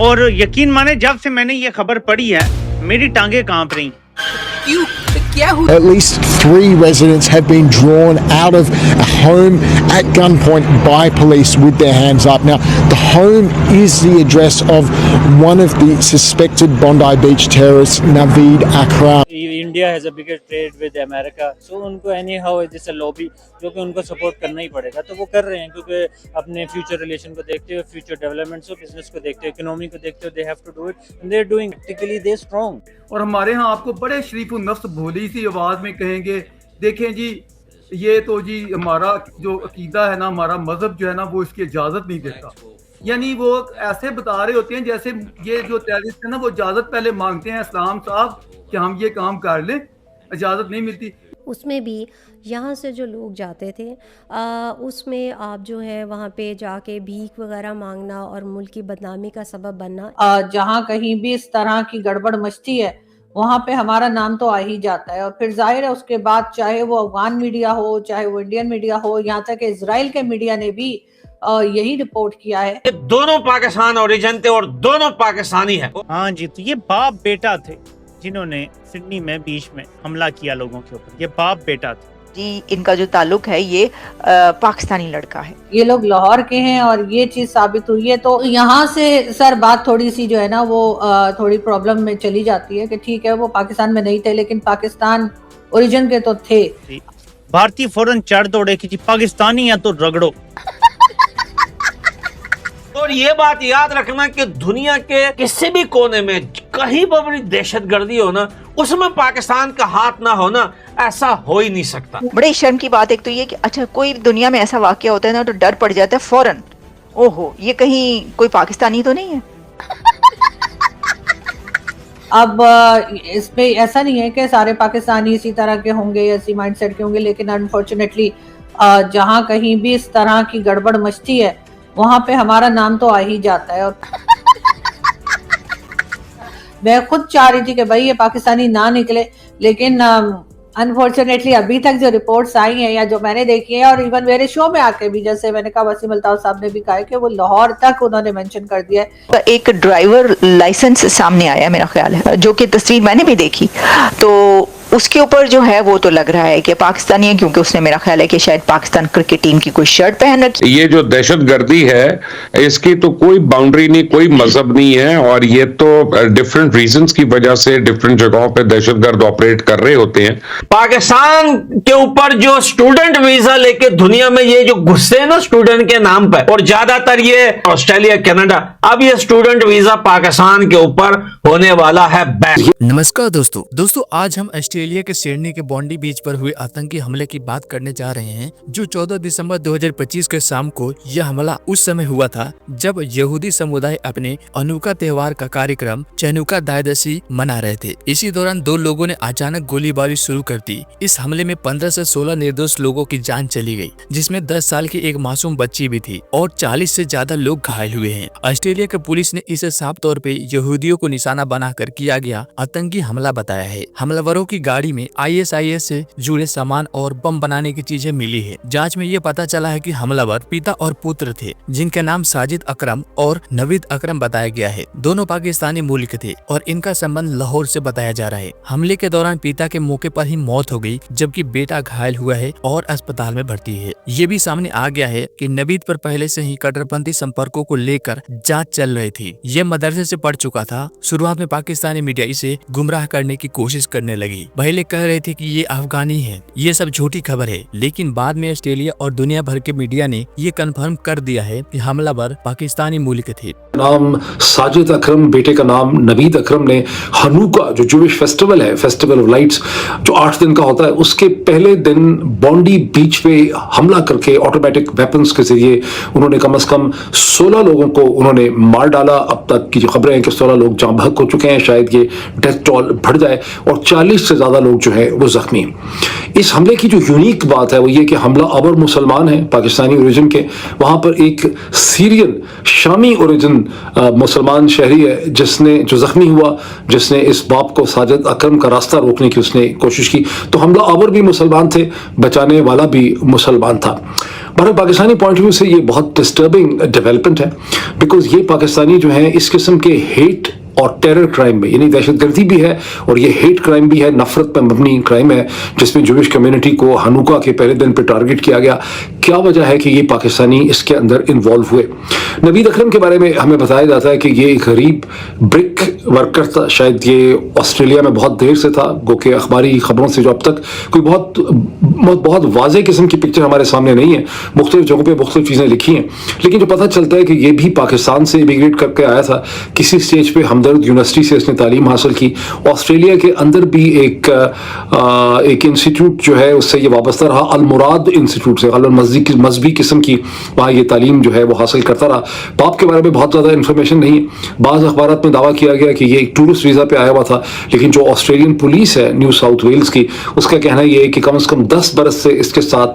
और यकीन माने जब से मैंने ये खबर पढ़ी है मेरी टांगे कांप रही। क्यों? क्या हुआ? At least 3 residents have been drawn out of a home at gunpoint by police with their hands up. Now, the home is the address of one of the suspected Bondi Beach terrorists, Naveed Akram. India has a bigger trade with America, so उनको any how जैसे lobby जो कि उनको support करना ही पड़ेगा, तो वो कर रहे हैं क्योंकि अपने फ्यूचर रिलेशन को देखते हुए, फ्यूचर डेवलपमेंट्स और बिजनेस को देखते हुए, इकोनॉमी को देखते हुए, they have to do it and they are doing technically, they strong. और हमारे यहाँ आपको बड़े शरीफ नफ्स भोली सी आवाज़ में कहेंगे, देखें जी ये तो जी हमारा जो अकीदा है ना, हमारा मजहब जो है ना वो इसकी इजाज़त नहीं देता। यानी वो ऐसे बता रहे होते हैं जैसे ये जो टेररिस्ट है ना वो इजाज़त पहले मांगते हैं इस्लाम साहब कि हम ये काम कर लें, इजाज़त नहीं मिलती। उसमें भी यहाँ से जो लोग जाते थे उसमें आप जो है वहाँ पे जाके भीख वगैरह मांगना और मुल्क की बदनामी का सबब बनना। जहाँ कहीं भी इस तरह की गड़बड़ मचती है वहाँ पे हमारा नाम तो आ ही जाता है, और फिर जाहिर है उसके बाद चाहे वो अफगान मीडिया हो, चाहे वो इंडियन मीडिया हो, यहाँ तक इजराइल के मीडिया ने भी यही रिपोर्ट किया है। ये दोनों पाकिस्तान ओरिजिन थे और दोनों पाकिस्तानी है। हाँ जी, तो ये बाप बेटा थे जिन्होंने सिडनी में बीच में हमला किया लोगों के ऊपर। ये बाप बेटा थे जी, इनका जो ताल्लुक है ये पाकिस्तानी लड़का है। ये लोग लाहौर के हैं और ये चीज साबित हुई है, तो यहाँ से सर बात थोड़ी सी जो है ना वो थोड़ी प्रॉब्लम में चली जाती है कि ठीक है वो पाकिस्तान में नहीं थे लेकिन पाकिस्तान ओरिजिन के तो थे। भारतीय फौरन चढ़ दौड़े कि जी पाकिस्तानी है तो रगड़ो। और ये बात याद रखना कि दुनिया के किसी भी कोने में कहीं पर बड़ी दहशतगर्दी हो ना, उसमें पाकिस्तान का हाथ ना हो ना, ऐसा हो ही नहीं सकता। बड़े शर्म की बात एक तो ये कि अच्छा कोई दुनिया में ऐसा वाकया होता है ना तो डर पड़ जाता है फौरन, ओहो ये कहीं कोई पाकिस्तानी तो नहीं है। अब इसमें ऐसा नहीं है कि सारे पाकिस्तानी इसी तरह के होंगे, ऐसी माइंडसेट के होंगे, लेकिन अनफॉर्चुनेटली जहाँ कहीं भी इस तरह की गड़बड़ मचती है वहां पे हमारा नाम तो आ ही जाता है। और मैं खुद चाह रही थी कि भाई ये पाकिस्तानी ना निकले, लेकिन अनफॉर्चुनेटली अभी तक जो रिपोर्ट्स आई हैं या जो मैंने देखी है, और इवन मेरे शो में आके भी जैसे मैंने कहा वसीम अल्ताफ साहब ने भी कहा कि वो लाहौर तक उन्होंने मेंशन कर दिया है। एक ड्राइवर लाइसेंस सामने आया मेरा ख्याल है, जो कि तस्वीर मैंने भी देखी, तो उसके ऊपर जो है वो तो लग रहा है कि पाकिस्तानी है, क्योंकि उसने मेरा ख्याल है कि शायद पाकिस्तान क्रिकेट टीम की कोई शर्ट पहन रखी। ये जो दहशतगर्दी है इसकी तो कोई बाउंड्री नहीं, कोई मजहब नहीं है, और ये तो डिफरेंट रीजंस की वजह से डिफरेंट जगहों पे दहशतगर्द ऑपरेट कर रहे होते हैं। पाकिस्तान के ऊपर जो स्टूडेंट वीजा लेके दुनिया में ये जो गुस्से हैं ना स्टूडेंट के नाम पर, और ज्यादातर ये ऑस्ट्रेलिया, कनाडा, अब ये स्टूडेंट वीजा पाकिस्तान के ऊपर होने वाला है बैन। नमस्कार दोस्तों आज हम ऑस्ट्रेलिया के सिडनी के बॉन्डी बीच पर हुए आतंकी हमले की बात करने जा रहे हैं, जो 14 दिसंबर 2025 के शाम को यह हमला उस समय हुआ था जब यहूदी समुदाय अपने अनूका त्योहार का कार्यक्रम चैनुका दायदसी मना रहे थे। इसी दौरान 2 लोगों ने अचानक गोलीबारी शुरू कर दी। इस हमले में 15 से 16 निर्दोष लोगों की जान चली गई, जिसमें 10 साल की एक मासूम बच्ची भी थी और 40 से ज्यादा लोग घायल हुए हैं। ऑस्ट्रेलिया के पुलिस ने इसे साफ तौर पे यहूदियों को निशाना बनाकर किया गया आतंकी हमला बताया है। हमलावरों की गाड़ी में ISIS से जुड़े सामान और बम बनाने की चीजें मिली है। जांच में ये पता चला है कि हमलावर पिता और पुत्र थे, जिनके नाम साजिद अकरम और नवीद अकरम बताया गया है। दोनों पाकिस्तानी मूल के थे और इनका संबंध लाहौर से बताया जा रहा है। हमले के दौरान पिता के मौके पर ही मौत हो गई, जबकि बेटा घायल हुआ है और अस्पताल में भर्ती है। ये भी सामने आ गया है कि नवीद पर पहले से ही कट्टरपंथी संपर्कों को लेकर जाँच चल रही थी। ये मदरसे से पढ़ चुका था। शुरुआत में पाकिस्तानी मीडिया इसे गुमराह करने की कोशिश करने लगी। पहले कह रहे थे कि ये अफगानी है, ये सब झूठी खबर है, लेकिन बाद में ऑस्ट्रेलिया और दुनिया भर के मीडिया ने ये कंफर्म कर दिया है कि हमलावर पाकिस्तानी मूल के थे। नाम साजिद अकरम, बेटे का नाम नवीद अकरम ने हनुका जो जूविश फेस्टिवल है, फेस्टिवल ऑफ लाइट्स, जो 8 दिन का होता है, उसके पहले दिन बॉन्डी बीच पे हमला करके ऑटोमेटिक वेपन्स के जरिए उन्होंने कम से कम 16 लोगों को उन्होंने मार डाला। अब तक की जो खबरें हैं कि 16 लोग जाँ बहक हो चुके हैं, शायद ये डेथ टोल बढ़ जाए, और 40 से ज्यादा लोग जो है वो जख्मी हैं। इस हमले की जो यूनिक बात है वो ये कि हमला अबर मुसलमान है पाकिस्तानी ओरिजिन के। वहाँ पर एक सीरियन शामी ओरिजिन मुसलमान शहरी है जिसने जो जख्मी हुआ, जिसने इस बाप को साजिद अकरम का रास्ता रोकने की उसने कोशिश की। तो हमला अबर भी मुसलमान थे, बचाने वाला भी मुसलमान था। बहरहाल पाकिस्तानी पॉइंट ऑफ व्यू से ये बहुत डिस्टर्बिंग डेवलपमेंट है, बिकॉज ये पाकिस्तानी जो है इस किस्म के हेट और टेरर क्राइम में, यानी दहशतगर्दी भी है और ये हेट क्राइम भी है, नफरत पर मबनी क्राइम है, जिसमें जूविश कम्युनिटी को हनुका के पहले दिन पे टारगेट किया गया। क्या वजह है कि ये पाकिस्तानी इसके अंदर इन्वॉल्व हुए? नवीद अकरम के बारे में हमें बताया जाता है कि ये एक गरीब ब्रिक वर्कर था, शायद ये ऑस्ट्रेलिया में बहुत देर से था, गो के अखबारी खबरों से जो अब तक कोई बहुत वाज़ेह किस्म की पिक्चर हमारे सामने नहीं है, मुख्तलिफ जगहों पर मुख्तलिफ चीज़ें लिखी हैं, लेकिन जो पता चलता है कि ये भी पाकिस्तान से इमिग्रेट करके आया था। किसी स्टेज पे हमदर्द यूनिवर्सिटी से इसने तालीम हासिल की। ऑस्ट्रेलिया के अंदर भी एक इंस्टीट्यूट जो है उससे ये वाबस्ता रहा, अल मुराद इंस्टीट्यूट से, मजहबी किस्म की वहाँ ये तालीम जो है वो हासिल करता रहा। बाप के बारे में बहुत ज़्यादा इन्फॉर्मेशन नहीं है। बाज़ अखबारात में दावा किया गया कि ये एक टूरिस्ट वीज़ा पे आया हुआ था, लेकिन जो ऑस्ट्रेलियन पुलिस है न्यू साउथ वेल्स की, उसका कहना ये है कि कम से कम 10 बरस से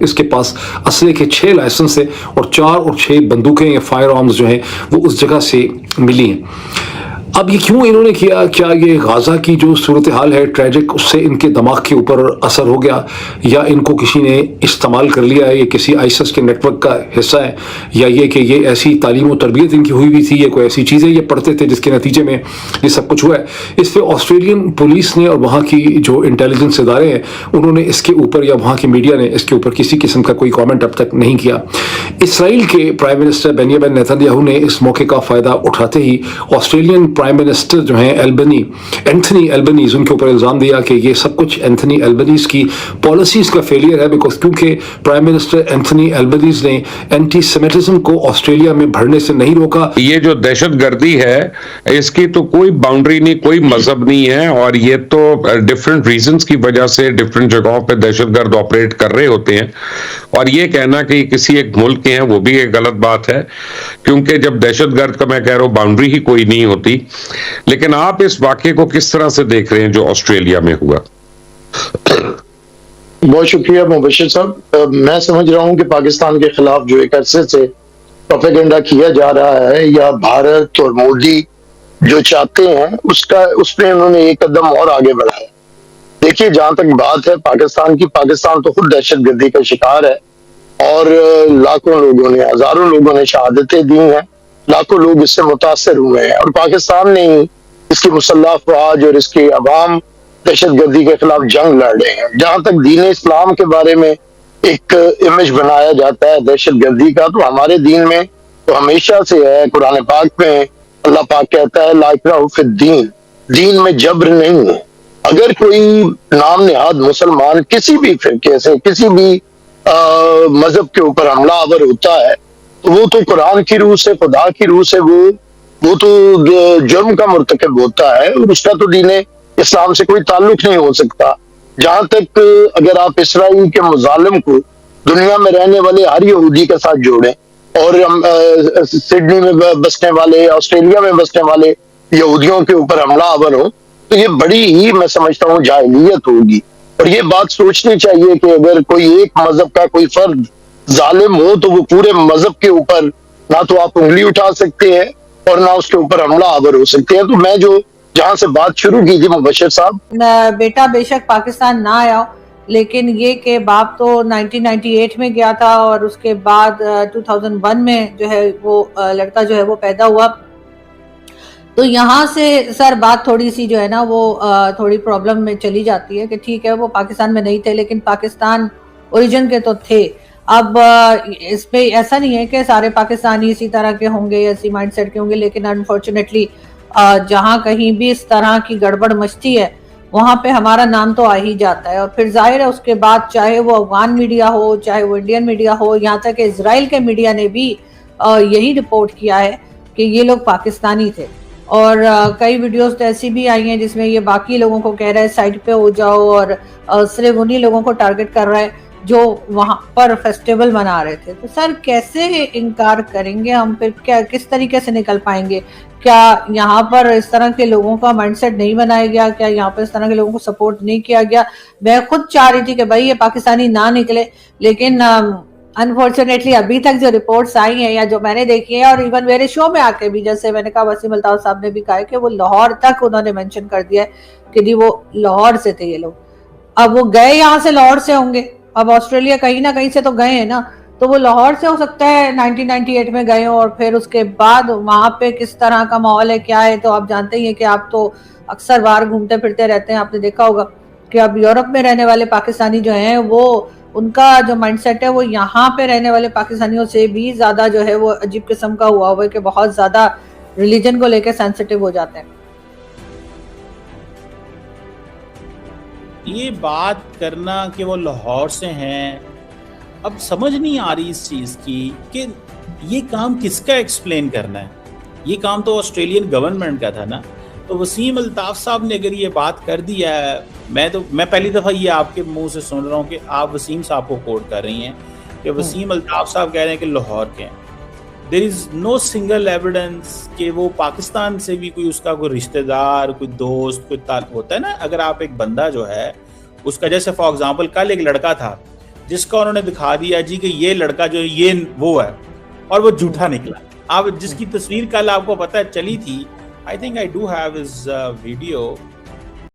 इसके पास असले के 6 लाइसेंस है और 4 और 6 बंदूकें या फायर आर्म्स जो हैं वो उस जगह से मिली हैं। अब ये क्यों इन्होंने किया? क्या ये गाजा की जो सूरत हाल है ट्रैजिक, उससे इनके दिमाग के ऊपर असर हो गया, या इनको किसी ने इस्तेमाल कर लिया है, ये किसी आईएसआईएस के नेटवर्क का हिस्सा है, या ये कि ये ऐसी तालीम और तरबियत इनकी हुई भी थी, ये कोई ऐसी चीज़ें ये पढ़ते थे जिसके नतीजे में ये सब कुछ हुआ है? इस पर ऑस्ट्रेलियन पुलिस ने और वहाँ की जो इंटेलिजेंस इदारे हैं उन्होंने इसके ऊपर, या वहाँ की मीडिया ने इसके ऊपर किसी किस्म का कोई कॉमेंट अब तक नहीं किया। इसराइल के प्राइम मिनिस्टर बेंजामिन नेतन्याहू ने इस मौके का फ़ायदा उठाते ही ऑस्ट्रेलियन प्राइम मिनिस्टर जो हैं एंथनी एल्बनीज, उनके ऊपर इल्ज़ाम दिया कि ये सब कुछ एंथनी एल्बनीज की पॉलिसीज़ का फेलियर है, बिकॉज क्योंकि प्राइम मिनिस्टर एंथनी एल्बनीज ने एंटी सेमिटिज्म को ऑस्ट्रेलिया में बढ़ने से नहीं रोका। ये जो दहशतगर्दी है इसकी तो कोई बाउंड्री नहीं, कोई मजहब नहीं है, और ये तो डिफरेंट रीजंस की वजह से डिफरेंट जगहों पे दहशतगर्द ऑपरेट कर रहे होते हैं। और ये कहना कि किसी एक मुल्क के हैं वो भी एक गलत बात है, क्योंकि जब दहशतगर्द का मैं कह रहा हूँ बाउंड्री ही कोई नहीं होती। लेकिन आप इस वाक्य को किस तरह से देख रहे हैं जो ऑस्ट्रेलिया में हुआ? बहुत शुक्रिया मुबशिर साहब। मैं समझ रहा हूं कि पाकिस्तान के खिलाफ जो एक अरसे से प्रोपेगेंडा किया जा रहा है, या भारत और मोदी जो चाहते हैं उसमें उन्होंने एक कदम और आगे बढ़ाया। देखिए, जहां तक बात है पाकिस्तान की, पाकिस्तान तो खुद दहशतगर्दी का शिकार है और लाखों लोगों ने, हजारों लोगों ने शहादतें दी हैं, लाखों लोग इससे मुतासर हुए हैं, और पाकिस्तान ने ही इसकी मुसल्लह अफवाज और इसके अवाम दहशतगर्दी के खिलाफ जंग लड़ रहे हैं। जहां तक दीन इस्लाम के बारे में एक इमेज बनाया जाता है दहशतगर्दी का, तो हमारे दीन में तो हमेशा से है। कुरान पाक में अल्लाह पाक कहता है ला इकराह फिद्दीन, दीन में जबर नहीं है। अगर कोई नाम निहाद मुसलमान किसी भी फिरके से, किसी भी मजहब के ऊपर हमला आवर होता है, तो वो तो कुरान की रूह से, खुदा की रूह से वो तो जुर्म का मुर्तकब होता है, और उसका तो दीन इस्लाम से कोई ताल्लुक नहीं हो सकता। जहां तक अगर आप इसराइल के मुजालिम को दुनिया में रहने वाले हर यहूदी के साथ जोड़ें, और सिडनी में बसने वाले, ऑस्ट्रेलिया में बसने वाले यहूदियों के ऊपर हमला आवर हो, तो ये बड़ी ही, मैं समझता हूँ, जाहिलियत होगी। और ये बात सोचनी चाहिए कि अगर कोई एक मजहब का कोई फर्द जालिम हो, तो वो पूरे मजहब के ऊपर ना तो आप उंगली उठा सकते हैं और ना उसके ऊपर हमला आवर हो सकते हैं। तो मैं जहां से बात शुरू की थी मुबशिर साहब, बेटा बेशक पाकिस्तान ना आया, लेकिन ये कि बाप तो 1998 में गया था, और उसके बाद 2001 में जो है वो लड़का जो है वो पैदा हुआ। तो यहाँ से सर बात थोड़ी सी जो है ना वो थोड़ी प्रॉब्लम में चली जाती है कि ठीक है वो पाकिस्तान में नहीं थे, लेकिन पाकिस्तान ओरिजिन के तो थे। अब इस पे ऐसा नहीं है कि सारे पाकिस्तानी इसी तरह के होंगे, ऐसी माइंडसेट के होंगे, लेकिन अनफॉर्चुनेटली जहाँ कहीं भी इस तरह की गड़बड़ मचती है वहाँ पे हमारा नाम तो आ ही जाता है। और फिर जाहिर है उसके बाद चाहे वो अफगान मीडिया हो, चाहे वो इंडियन मीडिया हो, यहाँ तक कि इजराइल के मीडिया ने भी यही रिपोर्ट किया है कि ये लोग पाकिस्तानी थे। और कई वीडियोस तो ऐसी भी आई हैं जिसमें ये बाकी लोगों को कह रहा है साइड पे हो जाओ, और सिर्फ उन्हीं लोगों को टारगेट कर रहा है जो वहाँ पर फेस्टिवल मना रहे थे। तो सर कैसे इनकार करेंगे हम, फिर क्या किस तरीके से निकल पाएंगे? क्या यहाँ पर इस तरह के लोगों का माइंडसेट नहीं बनाया गया? क्या यहाँ पर इस तरह के लोगों को सपोर्ट नहीं किया गया? मैं खुद चाह रही थी कि भाई ये पाकिस्तानी ना निकले, लेकिन अनफॉर्चुनेटली अभी तक जो रिपोर्ट्स आई हैं या जो मैंने देखी है, और इवन मेरे शो में आके भी, जैसे मैंने कहा, वसीम अल्ताफ साहब ने भी कहा है कि वो लाहौर तक उन्होंने मेंशन कर दिया है कि जी वो लाहौर से थे ये लोग। अब वो गए यहाँ से लाहौर से होंगे, अब ऑस्ट्रेलिया कहीं ना कहीं से तो गए हैं ना, तो वो लाहौर से हो सकता है 1998 में गए हो, और फिर उसके बाद वहाँ पे किस तरह का माहौल है क्या है, तो आप जानते ही हैं कि आप तो अक्सर बाहर घूमते फिरते रहते हैं, आपने देखा होगा कि अब यूरोप में रहने वाले पाकिस्तानी जो हैं वो उनका जो माइंडसेट है वो यहाँ पे रहने वाले पाकिस्तानियों से भी ज़्यादा जो है वो अजीब किस्म का हुआ है कि बहुत ज़्यादा रिलीजन को लेकर सेंसिटिव हो जाते हैं। ये बात करना कि वो लाहौर से हैं, अब समझ नहीं आ रही इस चीज़ की कि ये काम किसका एक्सप्लेन करना है। ये काम तो ऑस्ट्रेलियन गवर्नमेंट का था ना। तो वसीम अल्ताफ़ साहब ने अगर ये बात कर दिया है, मैं पहली दफ़ा ये आपके मुंह से सुन रहा हूँ कि आप वसीम साहब को कोट कर रही हैं कि वसीम अल्ताफ़ साहब कह रहे हैं कि लाहौर के हैं। There is no single evidence कि वो पाकिस्तान से भी कोई उसका कोई रिश्तेदार, कोई दोस्त, कोई ताल्लुक होता है ना। अगर आप एक बंदा जो है उसका, जैसे फॉर एग्जांपल कल एक लड़का था जिसका उन्होंने दिखा दिया जी कि ये लड़का जो ये वो है, और वो झूठा निकला। आप जिसकी तस्वीर कल आपको पता है चली थी, I think I do have his video,